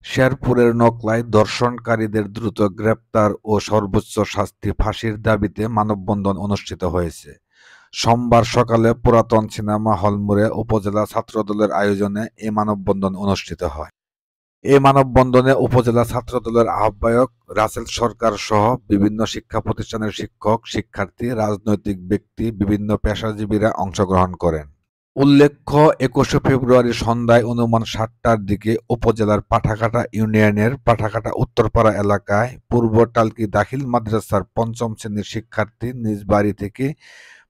শেরপুরের নকলায় ধর্ষণকারীদের দ্রুত গ্রেপ্তার ও সর্বোচ্চ শাস্তি ফাঁসির দাবিতে মানববন্ধন অনুষ্ঠিত হয়েছে। সোমবার সকালে পুরাতন সিনেমা হল মোড়ে উপজেলা ছাত্রদলের আয়োজনে এ মানববন্ধন অনুষ্ঠিত হয়। এ মানববন্ধনে উপজেলা ছাত্রদলের আহ্বায়ক রাসেল সরকার সহ বিভিন্ন শিক্ষা প্রতিষ্ঠানের শিক্ষক, শিক্ষার্থী, রাজনৈতিক ব্যক্তি, বিভিন্ন পেশাজীবীরা অংশগ্রহণ করেন। উল্লেখ্য, ২১শে ফেব্রুয়ারি সন্ধ্যায় অনুমান ৭টার দিকে উপজেলার পাঠাকাটা ইউনিয়নের পাঠাকাটা উত্তরপাড়া এলাকায় পূর্ব টালকি দাখিল মাদ্রাসার ৫ম শ্রেণীর শিক্ষার্থী নিজ বাড়ি থেকে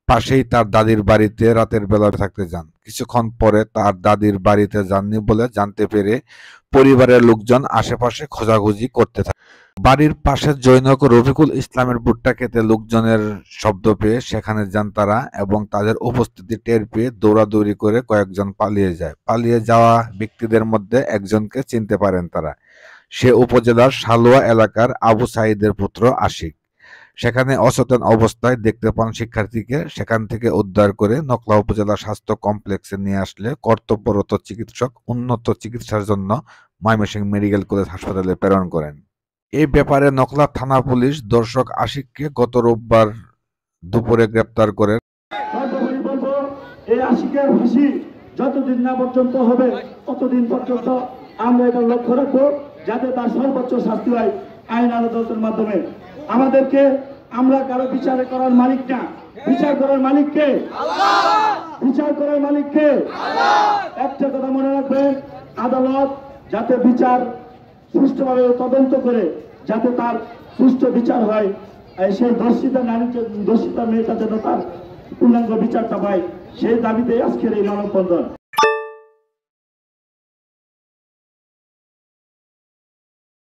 পাশেই তার দাদির বাড়িতে রাতের বেলা থাকতে যান। কিছুক্ষণ পরে তার দাদির বাড়িতে যাননি বলে জানতে পেরে পরিবারের লোকজন আশেপাশে খোঁজাখুঁজি করতে থাকে। বাড়ির পাশে জনৈক রফিকুল ইসলামের ভুট্টা খেতে লোকজনের শব্দ পেয়ে সেখানে যান তারা এবং তাদের উপস্থিতি টের পেয়ে দৌড়াদৌড়ি করে কয়েকজন পালিয়ে যায়। পালিয়ে যাওয়া ব্যক্তিদের মধ্যে একজনকে চিনতে পারেন তারা। সে উপজেলার সালোয়া এলাকার আবু সাঈদের পুত্র আশিক। সেখানে অচেতন অবস্থায় দেখতে পান শিক্ষার্থীকে। সেখান থেকে উদ্ধার করে নকলা উপজেলা স্বাস্থ্য কমপ্লেক্সে নিয়ে আসলে কর্তব্যরত চিকিৎসক উন্নত চিকিৎসার জন্য ময়মনসিংহ মেডিকেল কলেজ হাসপাতালে প্রেরণ করেন। এ ব্যাপারে নকলা থানা পুলিশ ধর্ষক আশিককে গত রোববার দুপুরে গ্রেপ্তার করে। সর্বোপরি বলবো, এই আশিকের ফাঁসি যতদিন না পর্যন্ত হবে ততদিন পর্যন্ত আমরা এটা লক্ষ্য রাখবো যাতে তার সর্বোচ্চ শাস্তি হয় আইন আদালতের মাধ্যমে। আমরা কারো বিচার করার মালিক না, বিচার করার মালিক কে? বিচার করার মালিক কে? একটা কথা মনে রাখবেন, আদালত যাতে বিচার সুষ্ঠুভাবে তদন্ত করে যাতে তার সুষ্ঠু বিচার হয়, সেই দর্শিতা মেয়েটা যেন তার পূর্ণাঙ্গ বিচারটা পায়, সেই দাবিতে আজকের এই মানববন্ধন।